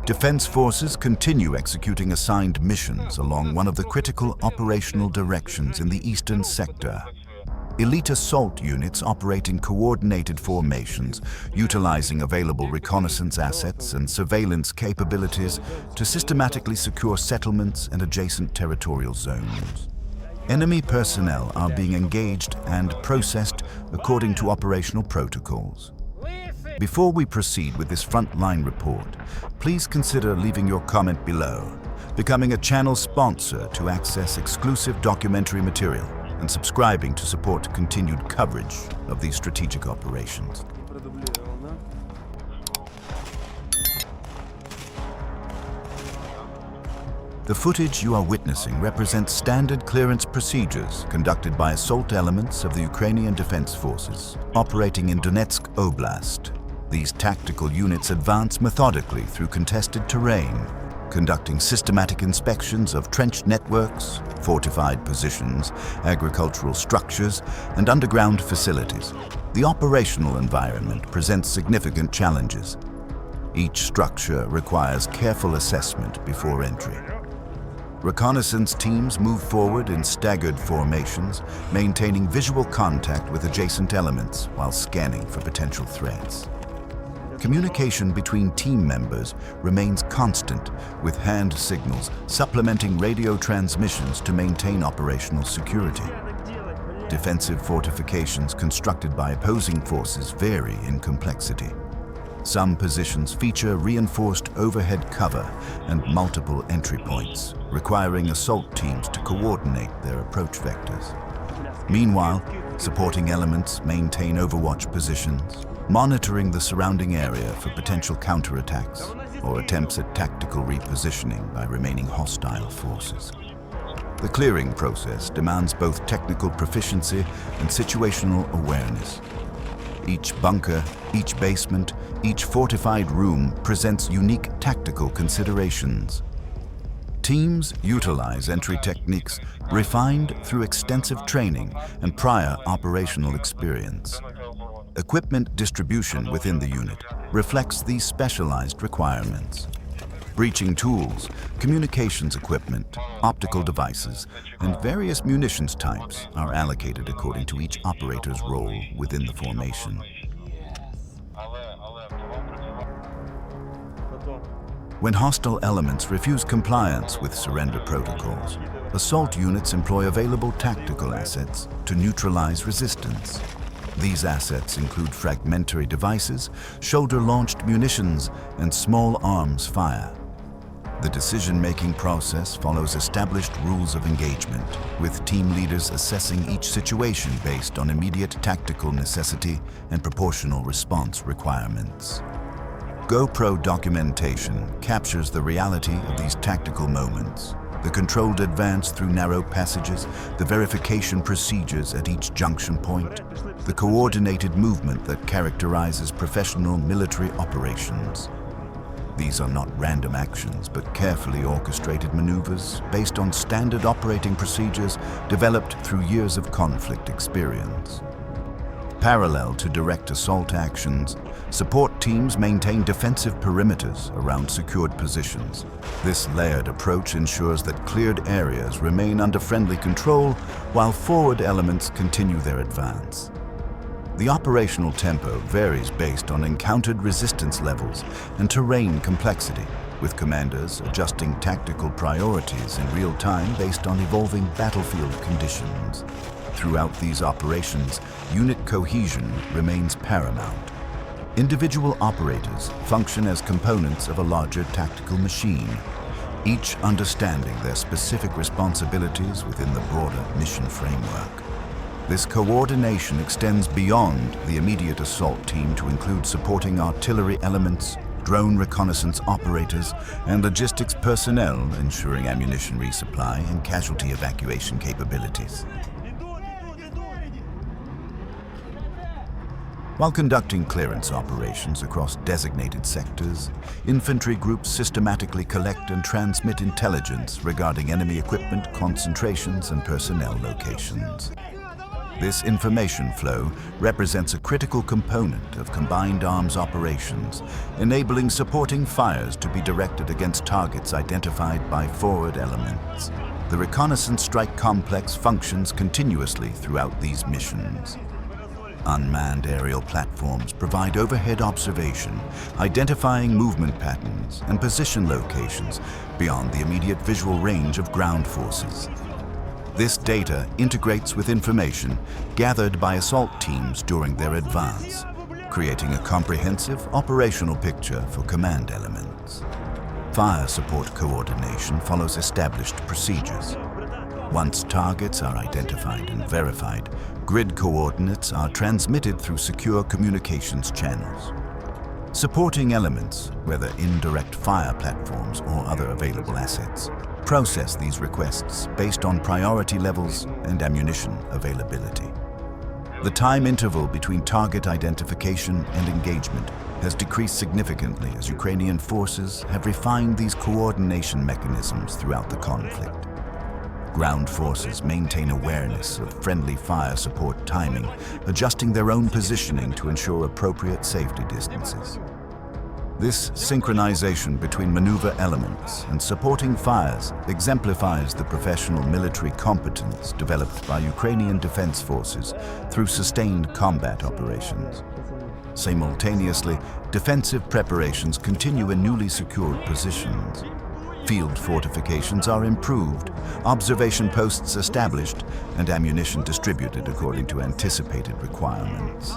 Defense forces continue executing assigned missions along one of the critical operational directions in the eastern sector. Elite assault units operate in coordinated formations, utilizing available reconnaissance assets and surveillance capabilities to systematically secure settlements and adjacent territorial zones. Enemy personnel are being engaged and processed according to operational protocols. Before we proceed with this Frontline report, please consider leaving your comment below, becoming a channel sponsor to access exclusive documentary material, and subscribing to support continued coverage of these strategic operations. The footage you are witnessing represents standard clearance procedures conducted by assault elements of the Ukrainian Defense Forces operating in Donetsk Oblast. These tactical units advance methodically through contested terrain, conducting systematic inspections of trench networks, fortified positions, agricultural structures, and underground facilities. The operational environment presents significant challenges. Each structure requires careful assessment before entry. Reconnaissance teams move forward in staggered formations, maintaining visual contact with adjacent elements while scanning for potential threats. Communication between team members remains constant, with hand signals supplementing radio transmissions to maintain operational security. Defensive fortifications constructed by opposing forces vary in complexity. Some positions feature reinforced overhead cover and multiple entry points, requiring assault teams to coordinate their approach vectors. Meanwhile, supporting elements maintain overwatch positions, monitoring the surrounding area for potential counterattacks or attempts at tactical repositioning by remaining hostile forces. The clearing process demands both technical proficiency and situational awareness. Each bunker, each basement, each fortified room presents unique tactical considerations. Teams utilize entry techniques refined through extensive training and prior operational experience. Equipment distribution within the unit reflects these specialized requirements. Breaching tools, communications equipment, optical devices, and various munitions types are allocated according to each operator's role within the formation. When hostile elements refuse compliance with surrender protocols, assault units employ available tactical assets to neutralize resistance. These assets include fragmentary devices, shoulder-launched munitions, and small arms fire. The decision-making process follows established rules of engagement, with team leaders assessing each situation based on immediate tactical necessity and proportional response requirements. GoPro documentation captures the reality of these tactical moments. The controlled advance through narrow passages, the verification procedures at each junction point, the coordinated movement that characterizes professional military operations. These are not random actions, but carefully orchestrated maneuvers based on standard operating procedures developed through years of conflict experience. Parallel to direct assault actions, support teams maintain defensive perimeters around secured positions. This layered approach ensures that cleared areas remain under friendly control while forward elements continue their advance. The operational tempo varies based on encountered resistance levels and terrain complexity, with commanders adjusting tactical priorities in real time based on evolving battlefield conditions. Throughout these operations, unit cohesion remains paramount. Individual operators function as components of a larger tactical machine, each understanding their specific responsibilities within the broader mission framework. This coordination extends beyond the immediate assault team to include supporting artillery elements, drone reconnaissance operators, and logistics personnel, ensuring ammunition resupply and casualty evacuation capabilities. While conducting clearance operations across designated sectors, infantry groups systematically collect and transmit intelligence regarding enemy equipment concentrations and personnel locations. This information flow represents a critical component of combined arms operations, enabling supporting fires to be directed against targets identified by forward elements. The reconnaissance strike complex functions continuously throughout these missions. Unmanned aerial platforms provide overhead observation, identifying movement patterns and position locations beyond the immediate visual range of ground forces. This data integrates with information gathered by assault teams during their advance, creating a comprehensive operational picture for command elements. Fire support coordination follows established procedures. Once targets are identified and verified, grid coordinates are transmitted through secure communications channels. Supporting elements, whether indirect fire platforms or other available assets, process these requests based on priority levels and ammunition availability. The time interval between target identification and engagement has decreased significantly as Ukrainian forces have refined these coordination mechanisms throughout the conflict. Ground forces maintain awareness of friendly fire support timing, adjusting their own positioning to ensure appropriate safety distances. This synchronization between maneuver elements and supporting fires exemplifies the professional military competence developed by Ukrainian Defense Forces through sustained combat operations. Simultaneously, defensive preparations continue in newly secured positions. Field fortifications are improved, observation posts established, and ammunition distributed according to anticipated requirements.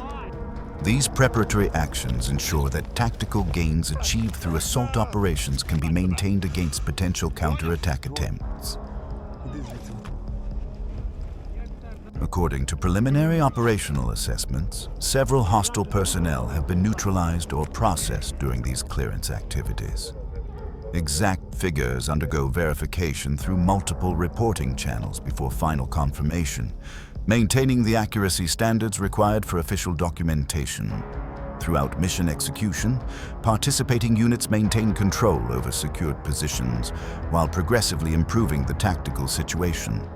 These preparatory actions ensure that tactical gains achieved through assault operations can be maintained against potential counterattack attempts. According to preliminary operational assessments, several hostile personnel have been neutralized or processed during these clearance activities. Exact figures undergo verification through multiple reporting channels before final confirmation, maintaining the accuracy standards required for official documentation. Throughout mission execution, participating units maintain control over secured positions while progressively improving the tactical situation.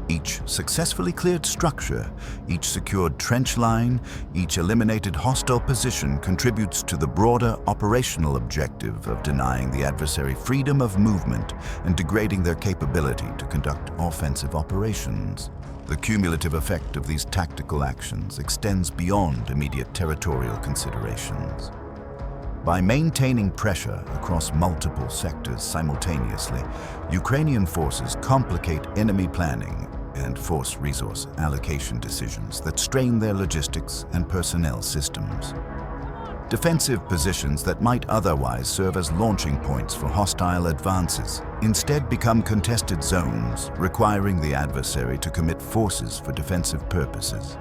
Each successfully cleared structure, each secured trench line, each eliminated hostile position contributes to the broader operational objective of denying the adversary freedom of movement and degrading their capability to conduct offensive operations. The cumulative effect of these tactical actions extends beyond immediate territorial considerations. By maintaining pressure across multiple sectors simultaneously, Ukrainian forces complicate enemy planning and force resource allocation decisions that strain their logistics and personnel systems. Defensive positions that might otherwise serve as launching points for hostile advances instead become contested zones, requiring the adversary to commit forces for defensive purposes.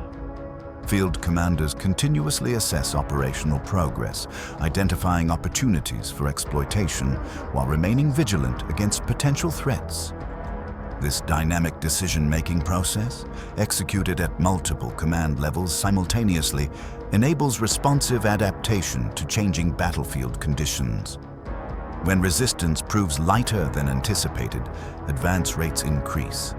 Field commanders continuously assess operational progress, identifying opportunities for exploitation while remaining vigilant against potential threats. This dynamic decision-making process, executed at multiple command levels simultaneously, enables responsive adaptation to changing battlefield conditions. When resistance proves lighter than anticipated, advance rates increase.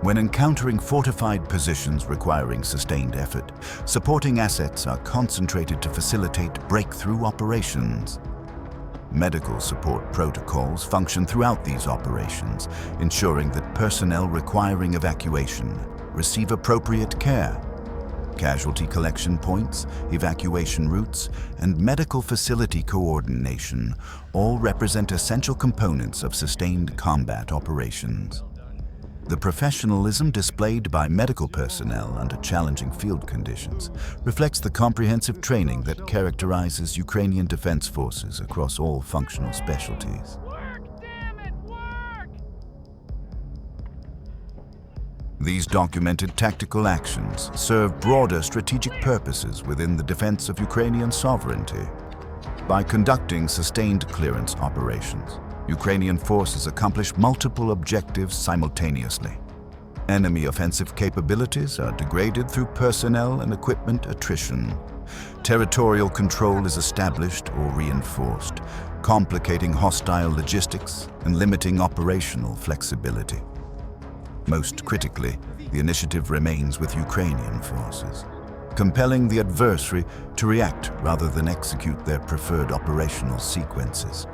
When encountering fortified positions requiring sustained effort, supporting assets are concentrated to facilitate breakthrough operations. Medical support protocols function throughout these operations, ensuring that personnel requiring evacuation receive appropriate care. Casualty collection points, evacuation routes, and medical facility coordination all represent essential components of sustained combat operations. The professionalism displayed by medical personnel under challenging field conditions reflects the comprehensive training that characterizes Ukrainian Defense Forces across all functional specialties. These documented tactical actions serve broader strategic purposes within the defense of Ukrainian sovereignty. By conducting sustained clearance operations, Ukrainian forces accomplish multiple objectives simultaneously. Enemy offensive capabilities are degraded through personnel and equipment attrition. Territorial control is established or reinforced, complicating hostile logistics and limiting operational flexibility. Most critically, the initiative remains with Ukrainian forces, compelling the adversary to react rather than execute their preferred operational sequences.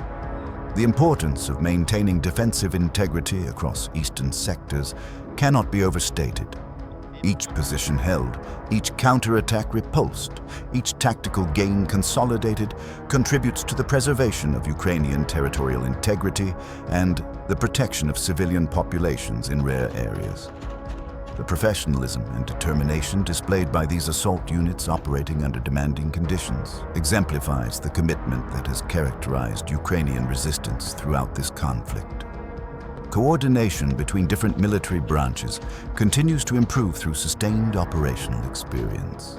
The importance of maintaining defensive integrity across eastern sectors cannot be overstated. Each position held, each counterattack repulsed, each tactical gain consolidated contributes to the preservation of Ukrainian territorial integrity and the protection of civilian populations in rare areas. The professionalism and determination displayed by these assault units operating under demanding conditions exemplifies the commitment that has characterized Ukrainian resistance throughout this conflict. Coordination between different military branches continues to improve through sustained operational experience.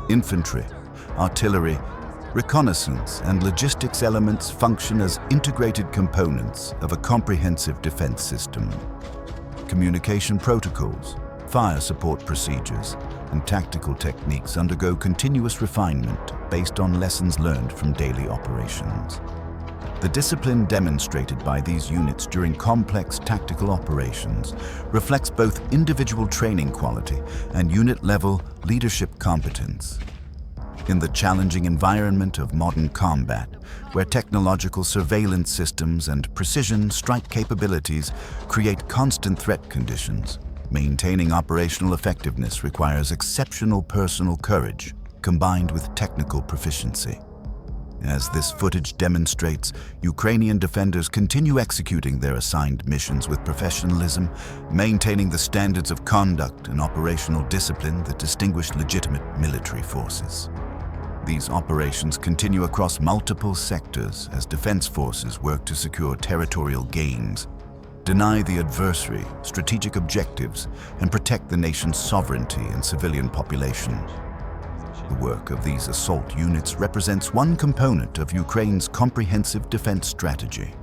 Infantry, artillery, reconnaissance, and logistics elements function as integrated components of a comprehensive defense system. Communication protocols, fire support procedures, and tactical techniques undergo continuous refinement based on lessons learned from daily operations. The discipline demonstrated by these units during complex tactical operations reflects both individual training quality and unit-level leadership competence. In the challenging environment of modern combat, where technological surveillance systems and precision strike capabilities create constant threat conditions, maintaining operational effectiveness requires exceptional personal courage combined with technical proficiency. As this footage demonstrates, Ukrainian defenders continue executing their assigned missions with professionalism, maintaining the standards of conduct and operational discipline that distinguish legitimate military forces. These operations continue across multiple sectors as defense forces work to secure territorial gains, deny the adversary strategic objectives, and protect the nation's sovereignty and civilian population. The work of these assault units represents one component of Ukraine's comprehensive defense strategy.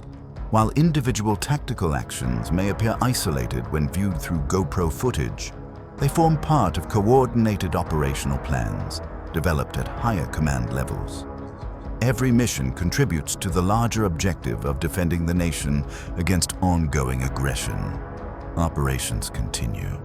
While individual tactical actions may appear isolated when viewed through GoPro footage, they form part of coordinated operational plans developed at higher command levels. Every mission contributes to the larger objective of defending the nation against ongoing aggression. Operations continue,